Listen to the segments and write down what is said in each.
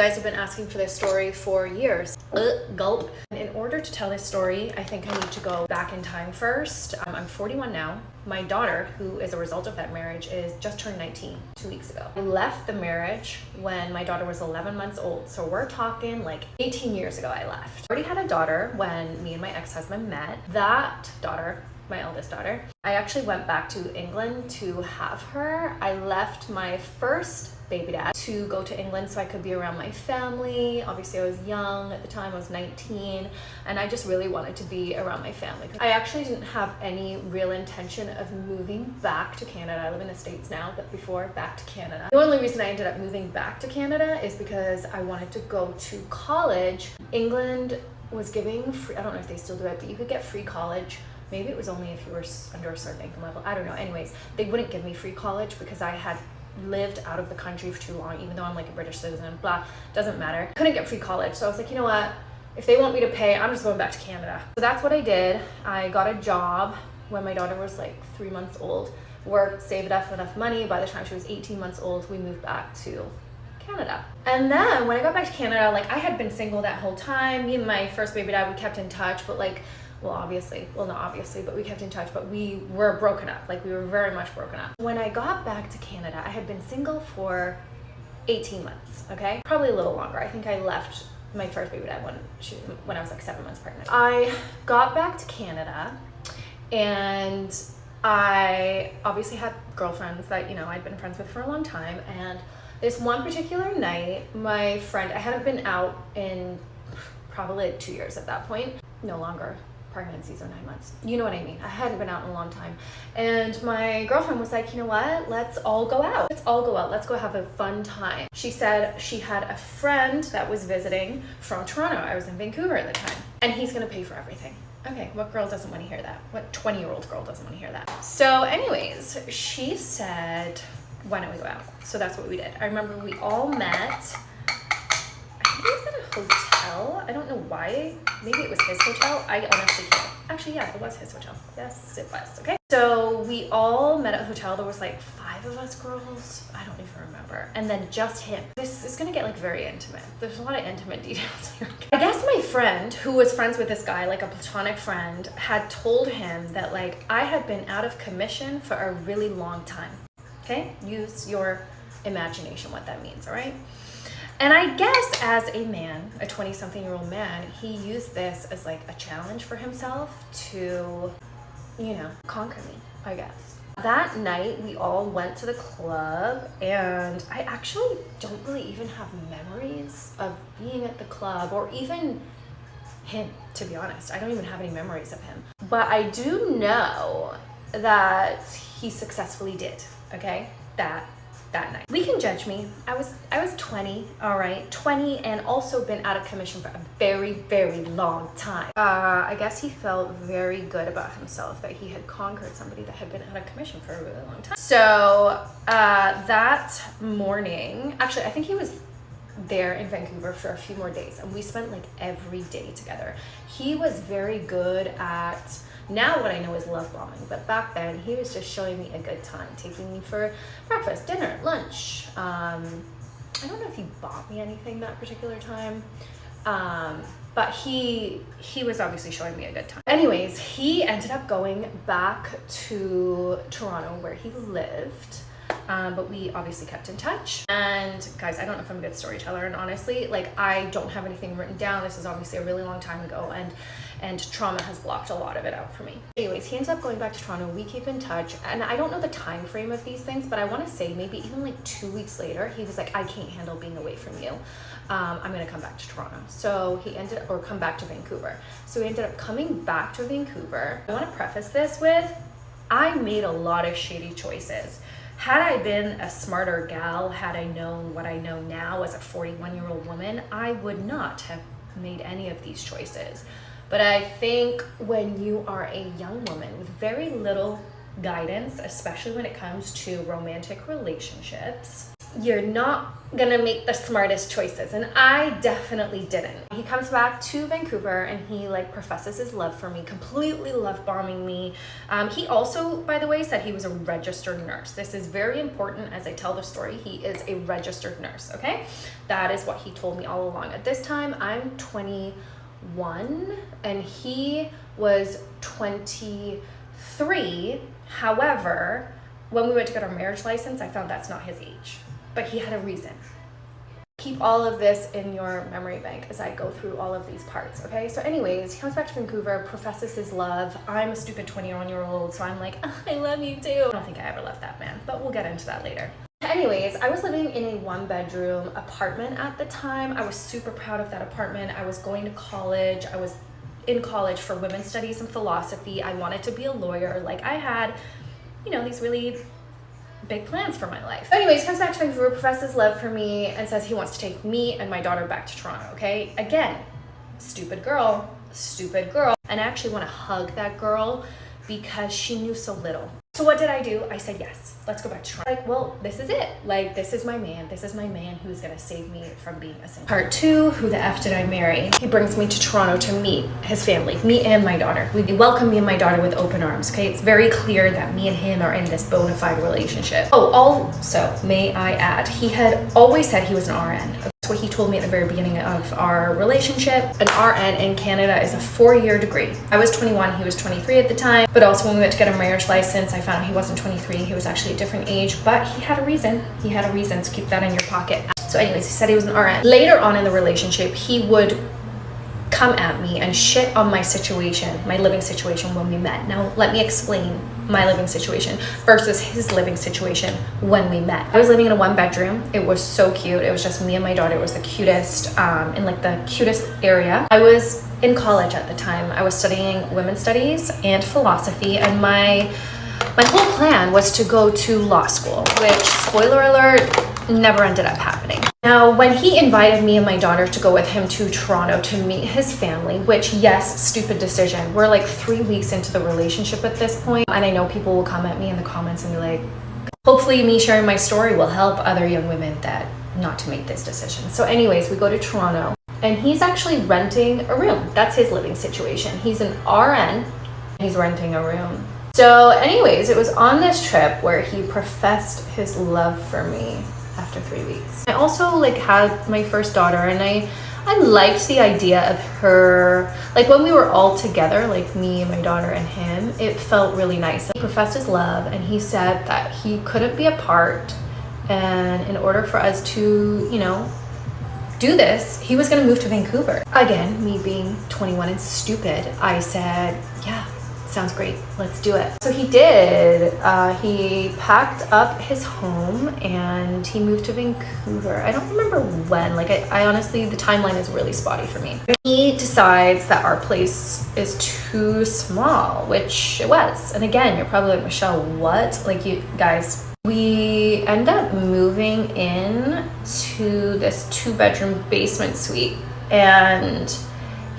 You guys have been asking for this story for years. Gulp. In order to tell this story, I think I need to go back in time first. I'm 41 now. My daughter, who is a result of that marriage, is just turned 19 2 weeks ago. I left the marriage when my daughter was 11 months old. So we're talking like 18 years ago I left. I already had a daughter when me and my ex-husband met. That daughter, my eldest daughter, I actually went back to England to have her. I left my first baby dad to go to England so I could be around my family. Obviously I was young at the time, I was 19, and I just really wanted to be around my family. I actually didn't have any real intention of moving back to Canada. I live in the States now, but before, back to Canada. The only reason I ended up moving back to Canada is because I wanted to go to college. England was giving free, I don't know if they still do it, but you could get free college. Maybe it was only if you were under a certain income level. I don't know. Anyways, they wouldn't give me free college because I had lived out of the country for too long, even though I'm like a British citizen, blah, doesn't matter. Couldn't get free college. So I was like, you know what? If they want me to pay, I'm just going back to Canada. So that's what I did. I got a job when my daughter was like 3 months old, worked, saved up enough money. By the time she was 18 months old, we moved back to Canada. And then when I got back to Canada, like I had been single that whole time. Me and my first baby dad, we kept in touch, but like, well, obviously, well, not obviously, but we kept in touch, but we were broken up. Like we were very much broken up. When I got back to Canada, I had been single for 18 months, okay? Probably a little longer. I think I left my first baby dad when I was like 7 months pregnant. I got back to Canada and I obviously had girlfriends that, you know, I'd been friends with for a long time. And this one particular night, my friend, I hadn't been out in probably like 2 years at that point, no longer. Pregnancies are 9 months. You know what I mean? I hadn't been out in a long time. And my girlfriend was like, you know what? Let's all go out. Let's all go out. Let's go have a fun time. She said she had a friend that was visiting from Toronto. I was in Vancouver at the time. And he's gonna pay for everything. Okay, what girl doesn't want to hear that? What 20-year-old girl doesn't want to hear that? So anyways, she said, why don't we go out? So that's what we did. I remember we all met, I think it was at a hotel. I don't know why. Maybe it was his hotel. I honestly can't. Actually, yeah, it was his hotel. Yes, it was. Okay. So we all met at a hotel. There was like 5 of us girls. I don't even remember. And then just him. This is gonna get like very intimate. There's a lot of intimate details here. I guess my friend, who was friends with this guy, like a platonic friend, had told him that like I had been out of commission for a really long time. Okay? Use your imagination what that means, all right? And I guess as a man, a 20-something-year-old man, he used this as like a challenge for himself to, you know, conquer me, I guess. That night, we all went to the club, and I actually don't really even have memories of being at the club or even him, to be honest. I don't even have any memories of him. But I do know that he successfully did, okay, that night. We can judge me. I was 20, all right, 20, and also been out of commission for a very, very long time. I guess he felt very good about himself that he had conquered somebody that had been out of commission for a really long time. So that morning, actually, I think he was there in Vancouver for a few more days, and we spent like every day together. He was very good at, now what I know is love bombing, but back then he was just showing me a good time, taking me for breakfast, dinner, lunch. I don't know if he bought me anything that particular time, but he was obviously showing me a good time. Anyways, he ended up going back to Toronto where he lived. But we obviously kept in touch. And guys, I don't know if I'm a good storyteller, and honestly, like I don't have anything written down. This is obviously a really long time ago, and trauma has blocked a lot of it out for me. Anyways, he ends up going back to Toronto. We keep in touch, and I don't know the time frame of these things, but I want to say maybe even like 2 weeks later, he was like, I can't handle being away from you. I'm gonna come back to Toronto. So he come back to Vancouver. So he ended up coming back to Vancouver. I want to preface this with, I made a lot of shady choices. Had I been a smarter gal, had I known what I know now as a 41-year-old woman, I would not have made any of these choices. But I think when you are a young woman with very little guidance, especially when it comes to romantic relationships, you're not gonna make the smartest choices, and I definitely didn't. He comes back to Vancouver and he like professes his love for me, completely love bombing me. He also, by the way, said he was a registered nurse. This is very important as I tell the story. He is a registered nurse, okay? That is what he told me all along. At this time, I'm 21 and he was 23. However, when we went to get our marriage license, I found that's not his age. But he had a reason. Keep all of this in your memory bank as I go through all of these parts, okay? So anyways, he comes back to Vancouver, professes his love. I'm a stupid 21-year-old, so I'm like, oh, I love you too. I don't think I ever loved that man, but we'll get into that later. Anyways, I was living in a 1-bedroom apartment at the time. I was super proud of that apartment. I was going to college. I was in college for women's studies and philosophy. I wanted to be a lawyer. Like I had, you know, these really big plans for my life. Anyways, comes back to Vancouver, professes love for me, and says he wants to take me and my daughter back to Toronto, okay? Again, stupid girl. And I actually want to hug that girl because she knew so little. So what did I do? I said, yes, let's go back to Toronto. Like, well, this is it. Like, this is my man who's gonna save me from being a single. Part 2, who the F did I marry? He brings me to Toronto to meet his family, me and my daughter. We welcome me and my daughter with open arms, okay? It's very clear that me and him are in this bona fide relationship. Oh, also, may I add, he had always said he was an RN. That's what he told me at the very beginning of our relationship. An RN in Canada is a 4-year degree. I was 21, he was 23 at the time, but also when we went to get a marriage license, I found out he wasn't 23, he was actually a different age, but he had a reason. He had a reason, so keep that in your pocket. So anyways, he said he was an RN. Later on in the relationship, he would come at me and shit on my situation, my living situation when we met. Now, let me explain my living situation versus his living situation when we met. I was living in a 1-bedroom. It was so cute. It was just me and my daughter. It was the cutest, in like the cutest area. I was in college at the time. I was studying women's studies and philosophy, and my whole plan was to go to law school, which, spoiler alert, never ended up happening. Now, when he invited me and my daughter to go with him to Toronto to meet his family, which, yes, stupid decision. We're like 3 weeks into the relationship at this point, and I know people will come at me in the comments and be like, hopefully me sharing my story will help other young women that not to make this decision. So anyways, we go to Toronto, and he's actually renting a room. That's his living situation. He's an RN, he's renting a room. So anyways, it was on this trip where he professed his love for me after 3 weeks. I also like had my first daughter, and I liked the idea of her, like when we were all together, like me and my daughter and him, it felt really nice. He professed his love, and he said that he couldn't be apart, and in order for us to, you know, do this, he was gonna move to Vancouver. Again, me being 21 and stupid, I said, yeah, sounds great, let's do it. So he did. He packed up his home and he moved to Vancouver. I don't remember when, like I honestly, the timeline is really spotty for me. He decides that our place is too small, which it was. And again, you're probably like, Michelle, what? Like, you guys, we end up moving in to this 2-bedroom basement suite, and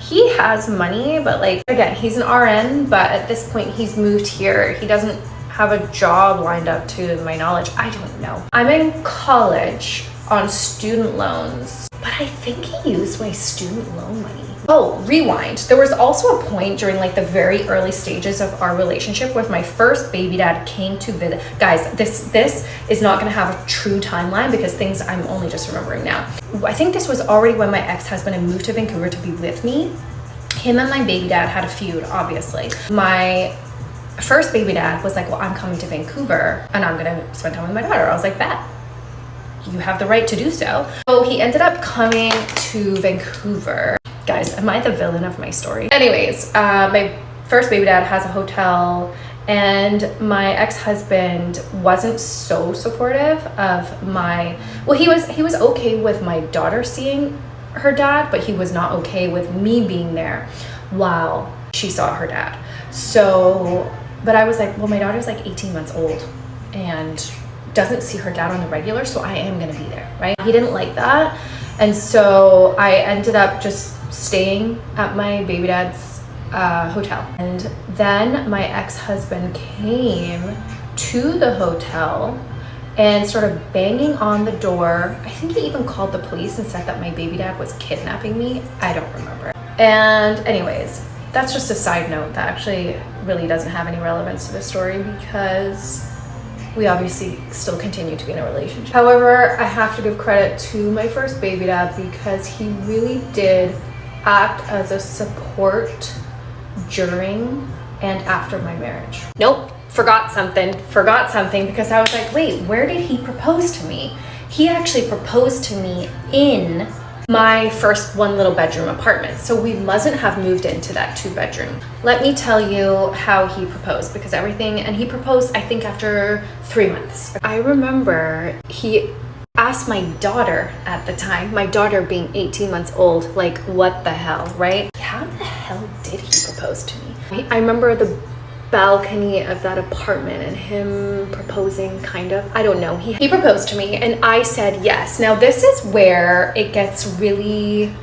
he has money, but like, again, he's an RN, but at this point he's moved here. He doesn't have a job lined up to my knowledge. I don't know. I'm in college on student loans, but I think he used my student loan money. Oh, rewind. There was also a point during like the very early stages of our relationship where my first baby dad came to visit. Guys, this is not gonna have a true timeline because things I'm only just remembering now. I think this was already when my ex-husband had moved to Vancouver to be with me. Him and my baby dad had a feud, obviously. My first baby dad was like, well, I'm coming to Vancouver and I'm gonna spend time with my daughter. I was like, bet. You have the right to do so. So he ended up coming to Vancouver. Guys, am I the villain of my story? Anyways, my first baby dad has a hotel, and my ex-husband wasn't so supportive of my, well, he was okay with my daughter seeing her dad, but he was not okay with me being there while she saw her dad. So, but I was like, well, my daughter's like 18 months old and doesn't see her dad on the regular, so I am gonna be there, right? He didn't like that, and so I ended up just staying at my baby dad's hotel. And then my ex-husband came to the hotel and started banging on the door. I think he even called the police and said that my baby dad was kidnapping me. I don't remember. And anyways, that's just a side note that actually really doesn't have any relevance to the story because we obviously still continue to be in a relationship. However, I have to give credit to my first baby dad because he really did act as a support during and after my marriage. Nope, forgot something because I was like, wait, where did he propose to me? He actually proposed to me in my first one little bedroom apartment. So we mustn't have moved into that 2-bedroom. Let me tell you how he proposed because and he proposed, I think, after 3 months. I remember he asked my daughter at the time, my daughter being 18 months old, like, what the hell, right? How the hell did he propose to me? I remember the balcony of that apartment and him proposing, kind of. I don't know. He proposed to me and I said yes. Now this is where it gets really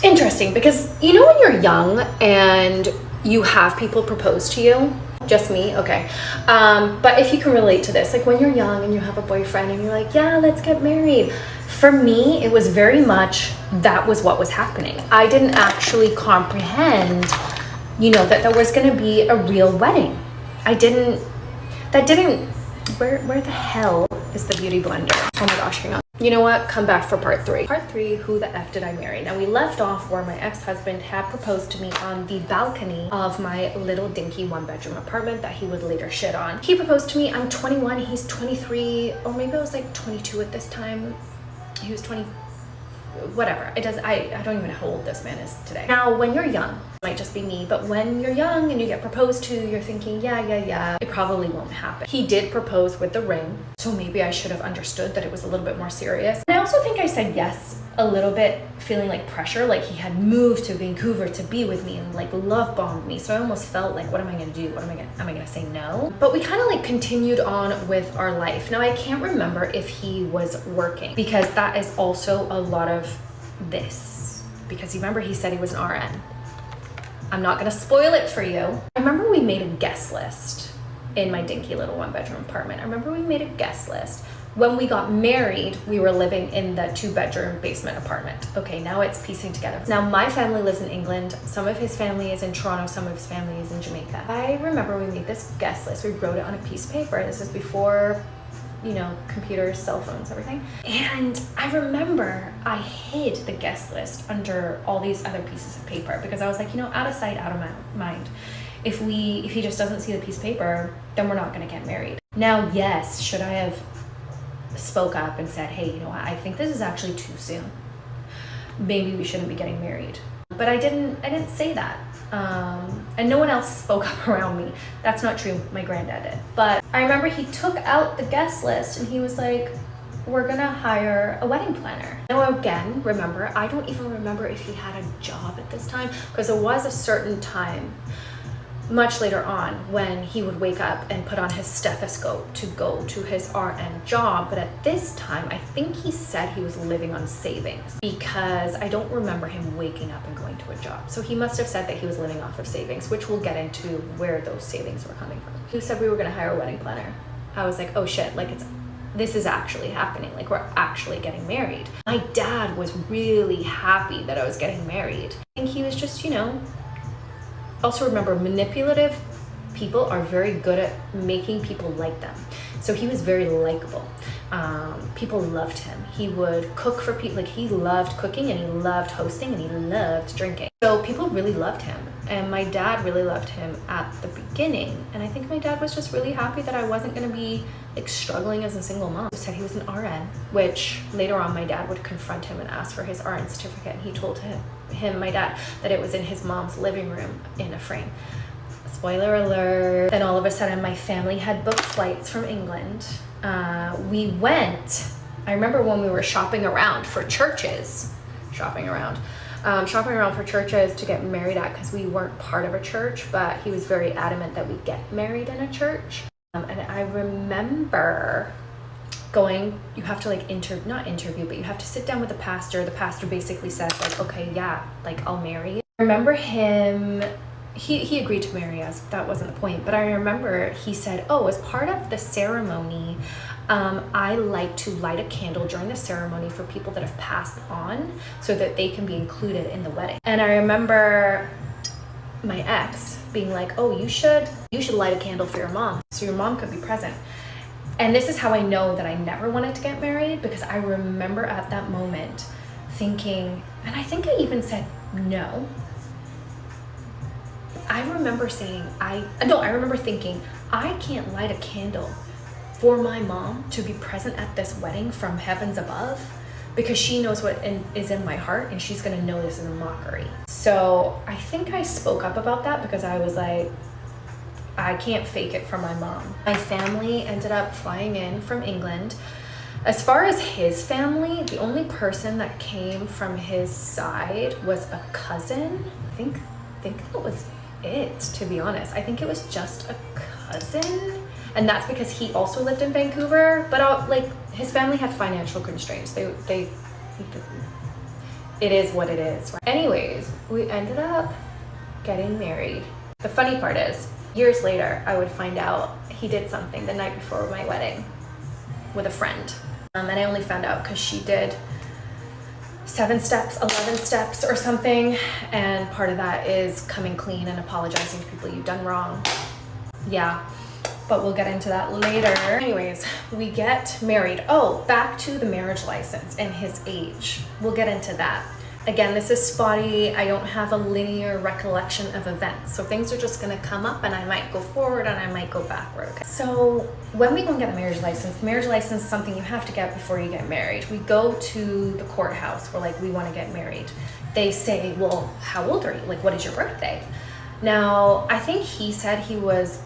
interesting because you know when you're young and you have people propose to you, just me, okay. But if you can relate to this, like when you're young and you have a boyfriend and you're like, yeah, let's get married. For me, it was very much that was what was happening. I didn't actually comprehend, you know, that there was going to be a real wedding. Where the hell is the beauty blender? Oh my gosh, hang on. You know what? Come back for part 3. Part 3, who the F did I marry? Now we left off where my ex-husband had proposed to me on the balcony of my little dinky 1-bedroom apartment that he would later shit on. He proposed to me, I'm 21, he's 23, or maybe I was like 22 at this time. He was 20, whatever. I don't even know how old this man is today. Now, when you're young, it might just be me, but when you're young and you get proposed to, you're thinking, yeah, it probably won't happen. He did propose with the ring, so maybe I should have understood that it was a little bit more serious. And I also think I said yes a little bit, feeling like pressure, like he had moved to Vancouver to be with me and like love bombed me. So I almost felt like, what am I gonna do? Am I gonna say no? But we kind of like continued on with our life. Now I can't remember if he was working because that is also a lot of this, because you remember he said he was an RN. I'm not gonna spoil it for you. I remember we made a guest list in my dinky little 1-bedroom apartment. I remember we made a guest list. When we got married, we were living in the 2-bedroom basement apartment. Okay, now it's piecing together. Now my family lives in England. Some of his family is in Toronto, some of his family is in Jamaica. I remember we made this guest list. We wrote it on a piece of paper. This is before, you know, computers, cell phones, everything. And I remember I hid the guest list under all these other pieces of paper because I was like, you know, out of sight, out of mind. If he just doesn't see the piece of paper, then we're not gonna get married. Now, yes, should I have spoke up and said, hey, you know what, I think this is actually too soon. Maybe we shouldn't be getting married. But I didn't say that. And no one else spoke up around me. That's not true, my granddad did. But I remember he took out the guest list and he was like, we're gonna hire a wedding planner. Now again, remember, I don't even remember if he had a job at this time because there was a certain time much later on when he would wake up and put on his stethoscope to go to his RN job. But at this time, I think he said he was living on savings because I don't remember him waking up and going to a job. So he must have said that he was living off of savings, which we'll get into where those savings were coming from. He said we were gonna hire a wedding planner. I was like, oh shit, like this is actually happening. Like we're actually getting married. My dad was really happy that I was getting married. I think he was just, you know, also remember, manipulative people are very good at making people like them. So he was very likable. People loved him. He would cook for people. Like he loved cooking and he loved hosting and he loved drinking. So people really loved him. And my dad really loved him at the beginning. And I think my dad was just really happy that I wasn't gonna be like struggling as a single mom. He said he was an RN, which later on my dad would confront him and ask for his RN certificate. And he told my dad, that it was in his mom's living room in a frame. Spoiler alert. Then all of a sudden my family had booked flights from England. We went, I remember when we were shopping around for churches, for churches to get married at, because we weren't part of a church, but he was very adamant that we get married in a church. And I remember going, you have to like not interview, but you have to sit down with the pastor. The pastor basically says like, okay, yeah, like I'll marry you. I remember him he agreed to marry us. That wasn't the point. But I remember he said, oh, as part of the ceremony, I like to light a candle during the ceremony for people that have passed on so that they can be included in the wedding. And I remember my ex being like, oh, you should light a candle for your mom so your mom could be present. And this is how I know that I never wanted to get married, because I remember at that moment thinking, and I think I even said no. I remember thinking, I can't light a candle for my mom to be present at this wedding from heavens above, because she knows what is in my heart, and she's gonna know this is a mockery. So I think I spoke up about that, because I was like, I can't fake it for my mom. My family ended up flying in from England. As far as his family, the only person that came from his side was a cousin. I think that was it, to be honest. I think it was just a cousin. And that's because he also lived in Vancouver, but like his family had financial constraints. It is what it is. Right? Anyways, we ended up getting married. The funny part is, years later, I would find out he did something the night before my wedding with a friend. And I only found out because she did 7 steps, 11 steps or something. And part of that is coming clean and apologizing to people you've done wrong. Yeah, but we'll get into that later. Anyways, we get married. Oh, back to the marriage license and his age. We'll get into that. Again, this is spotty. I don't have a linear recollection of events. So things are just gonna come up and I might go forward and I might go backward. Okay? So when we go and get the marriage license is something you have to get before you get married. We go to the courthouse. We're like, we wanna get married. They say, well, how old are you? Like, what is your birthday? Now, I think he said he was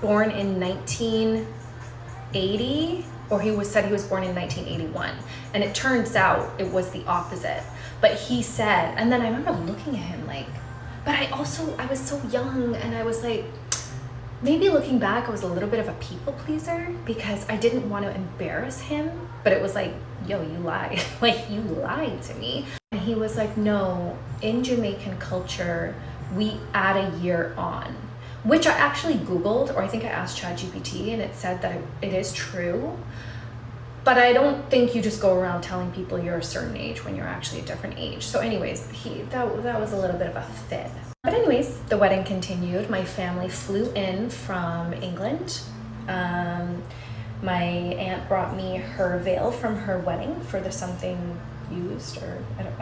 born in 1980, or said he was born in 1981. And it turns out it was the opposite. But he said, and then I remember looking at him like, but I was so young, and I was like, maybe looking back, I was a little bit of a people pleaser because I didn't want to embarrass him. But it was like, yo, you lied. Like, you lied to me. And he was like, no, in Jamaican culture, we add a year on. Which I actually Googled, or I think I asked ChatGPT, and it said that it is true. But I don't think you just go around telling people you're a certain age when you're actually a different age. So anyways, that was a little bit of a fit. But anyways, the wedding continued. My family flew in from England. My aunt brought me her veil from her wedding for the something used, or I don't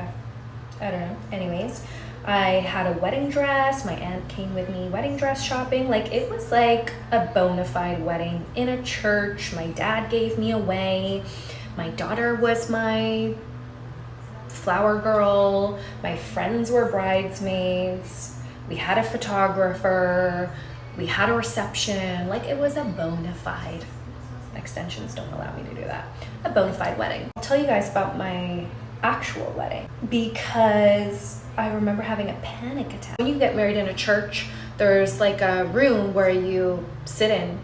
know. Anyways, I had a wedding dress. My aunt came with me wedding dress shopping. Like, it was like a bona fide wedding in a church. My dad gave me away. My daughter was my flower girl. My friends were bridesmaids. We had a photographer. We had a reception. Like, it was a bona fide. Extensions don't allow me to do that. A bona fide wedding. I'll tell you guys about my actual wedding, because I remember having a panic attack. When you get married in a church, there's like a room where you sit in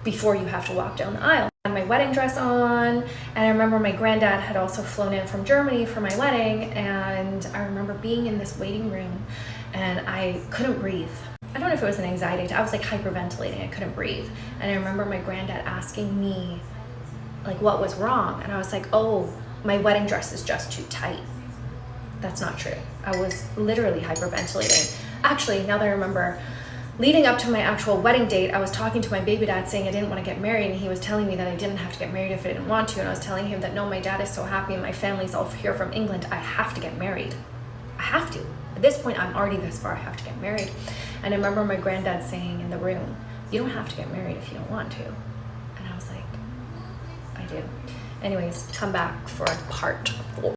before you have to walk down the aisle. I had my wedding dress on, and I remember my granddad had also flown in from Germany for my wedding, and I remember being in this waiting room and I couldn't breathe. I don't know if it was an anxiety, I was like hyperventilating, I couldn't breathe. And I remember my granddad asking me like what was wrong, and I was like, oh, my wedding dress is just too tight. That's not true. I was literally hyperventilating. Actually, now that I remember, leading up to my actual wedding date, I was talking to my baby dad saying I didn't want to get married, and he was telling me that I didn't have to get married if I didn't want to, and I was telling him that no, my dad is so happy and my family's all here from England, I have to get married. I have to. At this point, I'm already this far, I have to get married. And I remember my granddad saying in the room, you don't have to get married if you don't want to. And I was like, I do. Anyways, come back for part 4.